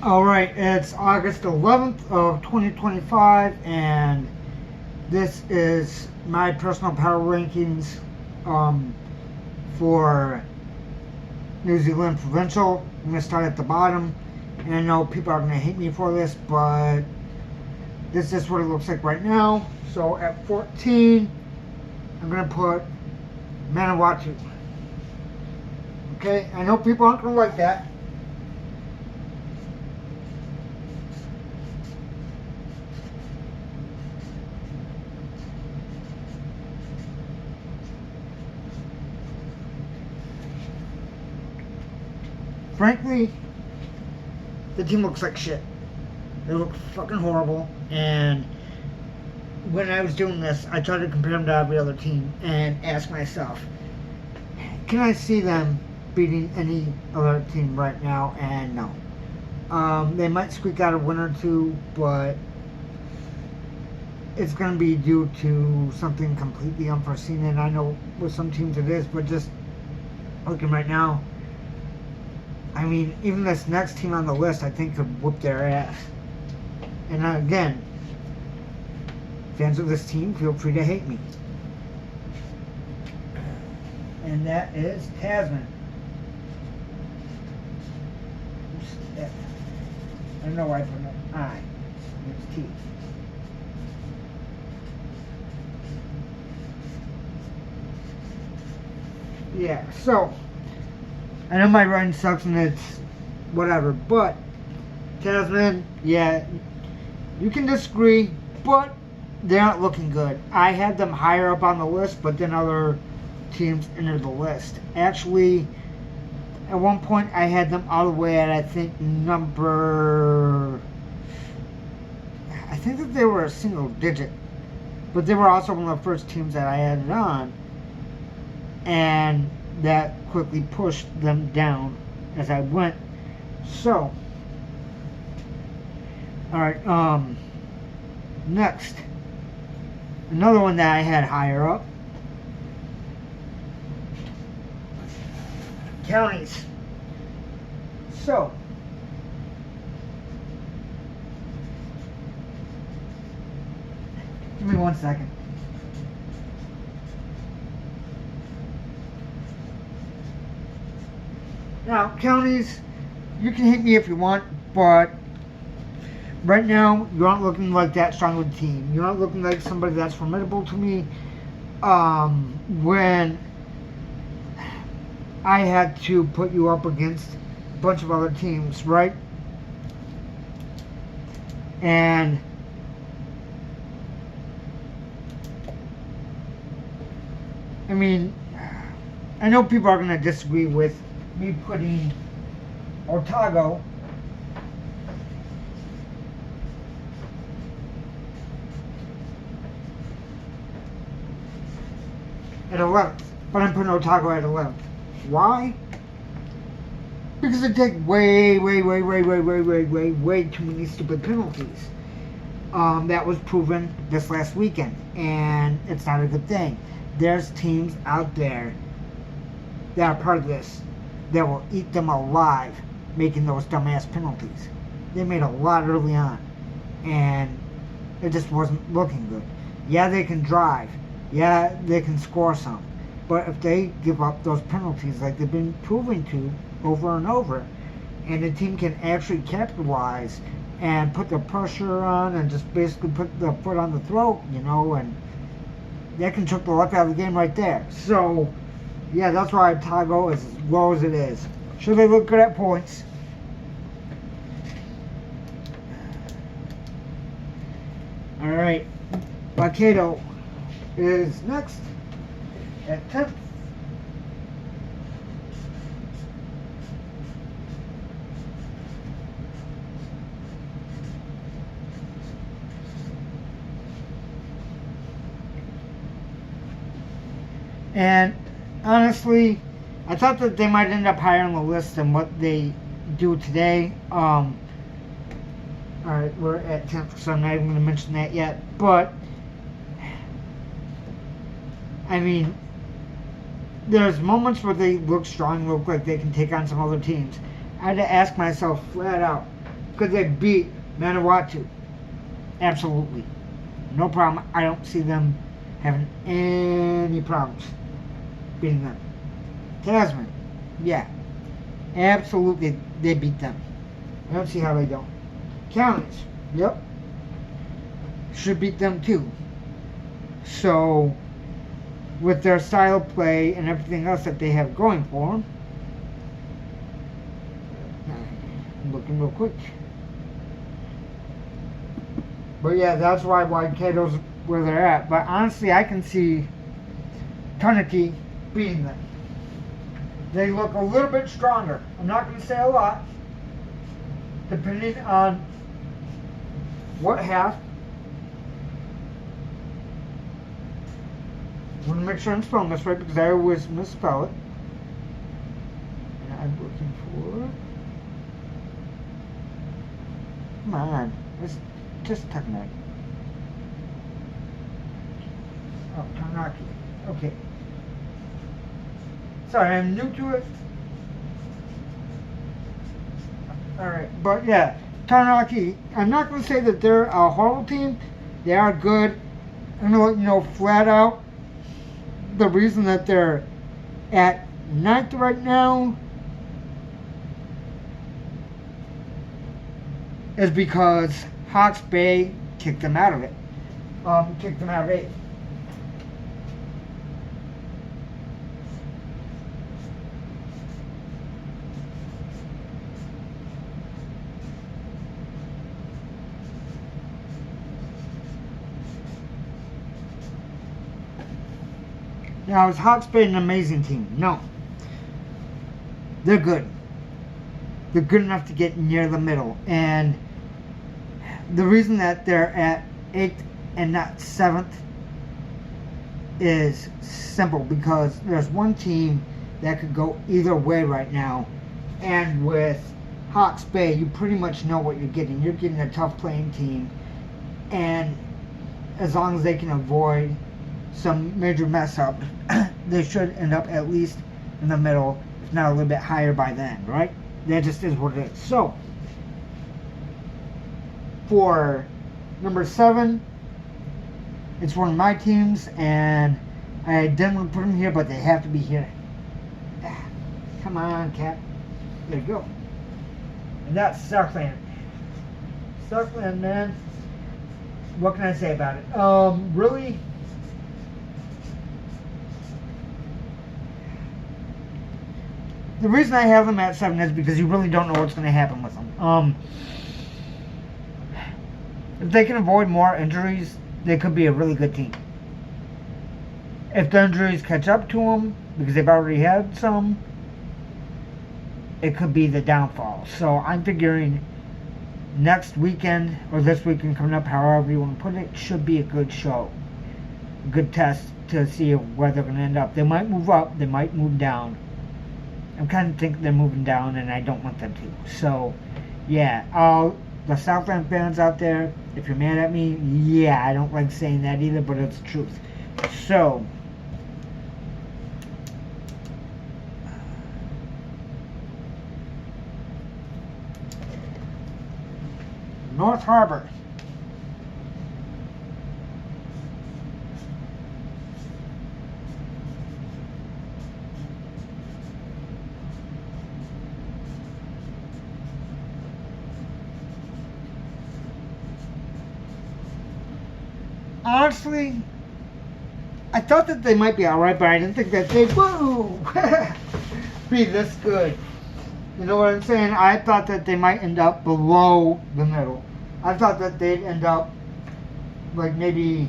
Alright, it's August 11th of 2025, and this is my personal power rankings for New Zealand provincial. I'm going to start at the bottom, and I know people are going to hate me for this, but this is what it looks like right now. So at 14, I'm going to put Manawatu. Okay, I know people aren't going to like that. Frankly, the team looks like shit. They look fucking horrible. And when I was doing this, I tried to compare them to every other team and ask myself, can I see them beating any other team right now? And no. They might squeak out a win or two, but it's going to be due to something completely unforeseen. And I know with some teams it is, but just looking right now, I mean, even this next team on the list, I think, could whoop their ass. And again, fans of this team, feel free to hate me. And that is Tasman. I don't know why I put an I. It's T. Yeah, so I know my writing sucks and it's whatever, but Tasman, yeah, you can disagree, but they're not looking good. I had them higher up on the list, but then other teams entered the list. Actually, at one point I had them all the way at, I think that they were a single digit, but they were also one of the first teams that I added on, and that quickly pushed them down as I went. So, alright, next, another one that I had higher up, counties. So, give me 1 second. Now, counties, you can hit me if you want, but right now, you aren't looking like that strong of a team. You're not looking like somebody that's formidable to me. When I had to put you up against a bunch of other teams, right? And I mean, I know people are going to disagree with me putting Otago at 11th, but I'm putting Otago at 11th. Why? Because they take way too many stupid penalties. That was proven this last weekend, and it's not a good thing. There's teams out there that are part of this that will eat them alive making those dumbass penalties. They made a lot early on, and it just wasn't looking good. Yeah, they can drive. Yeah, they can score some. But if they give up those penalties like they've been proving to over and over, and the team can actually capitalize and put the pressure on and just basically put the foot on the throat, and that can took the luck out of the game right there. So, yeah, that's why Otago is as low as it is. Sure, they look good at points. Alright, Waikato is next at 10th. And honestly, I thought that they might end up higher on the list than what they do today. Alright, we're at 10th, so I'm not even going to mention that yet. But, I mean, there's moments where they look strong, look like they can take on some other teams. I had to ask myself flat out, Could they beat Manawatu? Absolutely. No problem. I don't see them having any problems beating them. Tasman, yeah. Absolutely, they beat them. I don't see how they don't. Counties, yep. Should beat them too. So, with their style of play and everything else that they have going for them, I'm looking real quick. But yeah, that's why Waikato's where they're at. But honestly, I can see Tanuki beating them. They look a little bit stronger. I'm not going to say a lot, depending on what half. I want to make sure I'm spelling this right because I always misspell it. And I'm looking for... Come on. It's just Takanaki. Oh, Takanaki. Okay. Sorry, I'm new to it. Alright, but yeah, Taranaki, I'm not going to say that they're a horrible team. They are good. I'm going to let you know flat out the reason that they're at 9th right now is because Hawke's Bay kicked them out of it. Kicked them out of 8th. Now, is Hawke's Bay an amazing team? No. They're good. They're good enough to get near the middle. And the reason that they're at 8th and not 7th is simple. Because there's one team that could go either way right now. And with Hawke's Bay, you pretty much know what you're getting. You're getting a tough playing team. And as long as they can avoid some major mess up, they should end up at least in the middle, if not a little bit higher by then, right? That just is what it is. So, for number 7, it's one of my teams, and I didn't want to put them here, but they have to be here. Come on, Cap. There you go. And that's Southland. Southland, man. What can I say about it? Really, the reason I have them at 7 is because you really don't know what's going to happen with them. If they can avoid more injuries, they could be a really good team. If the injuries catch up to them, because they've already had some, it could be the downfall. So I'm figuring next weekend, or this weekend coming up, however you want to put it, should be a good show. A good test to see where they're going to end up. They might move up, they might move down. I'm kind of thinking they're moving down, and I don't want them to. So, yeah, all the Southland fans out there, if you're mad at me, yeah, I don't like saying that either, but it's the truth. So, North Harbor. Honestly, I thought that they might be alright, but I didn't think that they'd be this good. You know what I'm saying? I thought that they might end up below the middle. I thought that they'd end up like maybe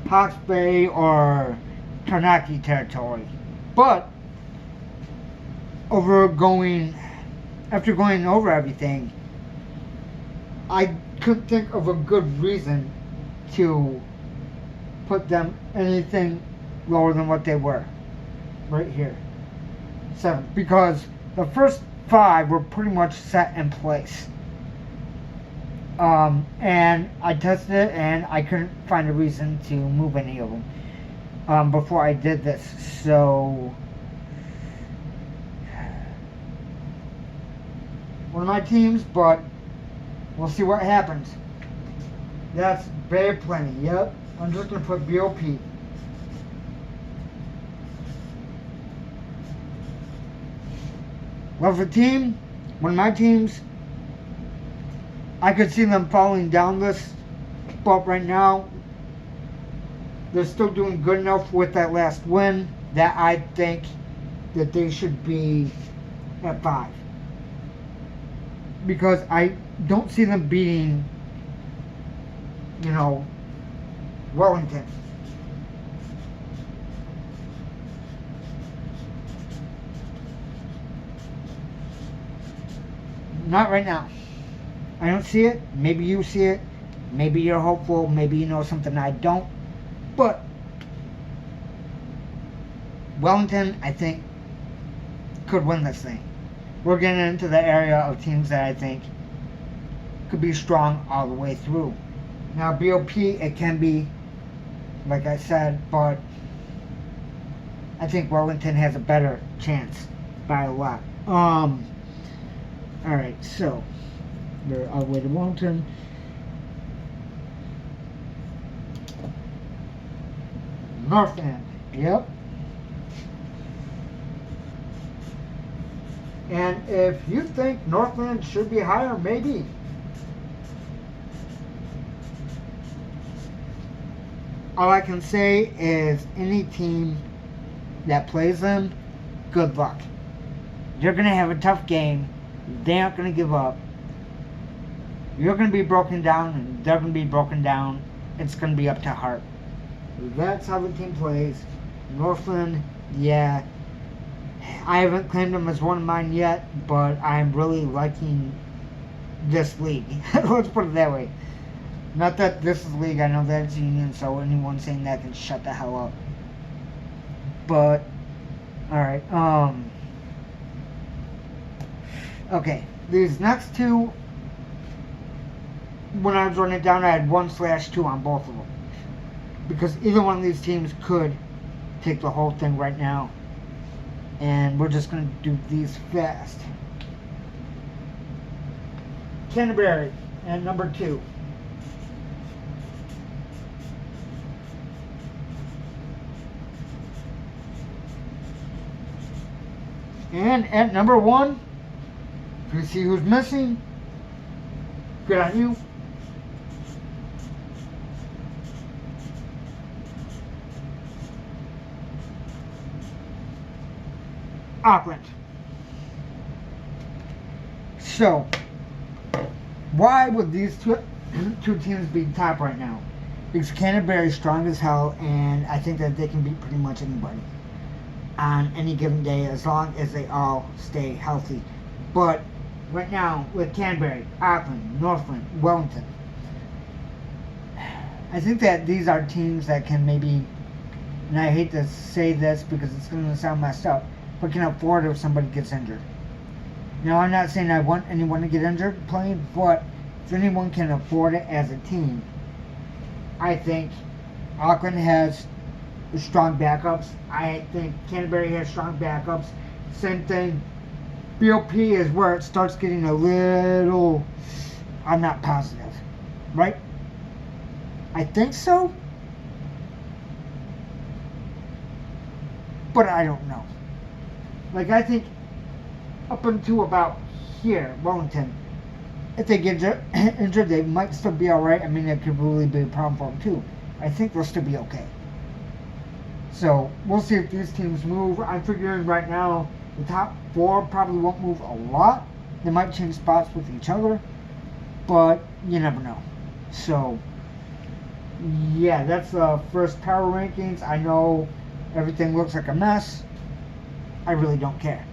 Hawke's Bay or Taranaki territory. But after going over everything, I couldn't think of a good reason to put them anything lower than what they were. Right here. 7. Because the first 5 were pretty much set in place. And I tested it and I couldn't find a reason to move any of them before I did this. So, one of my teams, but We'll see what happens. That's Bay Plenty. Yep. I'm just going to put BOP. Well, for team, one of my teams, I could see them falling down this, but right now, they're still doing good enough with that last win that I think that they should be at 5. Because I don't see them beating, Wellington. Not right now. I don't see it. Maybe you see it. Maybe you're hopeful. Maybe you know something I don't. But Wellington, I think, could win this thing. We're getting into the area of teams that I think could be strong all the way through. Now, BOP, it can be, like I said, but I think Wellington has a better chance by a lot. Alright, so we're all the way to Wellington. Northland, yep. And if you think Northland should be higher, maybe. All I can say is any team that plays them, good luck. You're going to have a tough game. They aren't going to give up. You're going to be broken down, and they're going to be broken down. It's going to be up to heart. That's how the team plays. Northland, yeah. I haven't claimed them as one of mine yet, but I'm really liking this league. Let's put it that way. Not that this is league, I know that's union, so anyone saying that can shut the hell up. But, alright, okay, these next two, when I was running it down, I had 1/2 on both of them. Because either one of these teams could take the whole thing right now. And we're just going to do these fast. Canterbury at number 2. And at number 1, if you see who's missing, good on you. Auckland. So, why would these two teams be top right now? Because Canterbury is strong as hell, and I think that they can beat pretty much anybody on any given day as long as they all stay healthy. But right now, with Canterbury, Auckland, Northland, Wellington, I think that these are teams that can maybe, and I hate to say this because it's going to sound messed up, but can afford if somebody gets injured. Now, I'm not saying I want anyone to get injured playing, but if anyone can afford it as a team, I think Auckland has strong backups. I think Canterbury has strong backups. Same thing. BOP is where it starts getting a little, I'm not positive, right? I think so, but I don't know. Like, I think up until about here, Wellington, if they get injured, they might still be alright. I mean, it could really be a problem for them too. I think they'll still be okay. So, we'll see if these teams move. I'm figuring right now, the top 4 probably won't move a lot. They might change spots with each other, but you never know. So, yeah, that's the first power rankings. I know everything looks like a mess. I really don't care.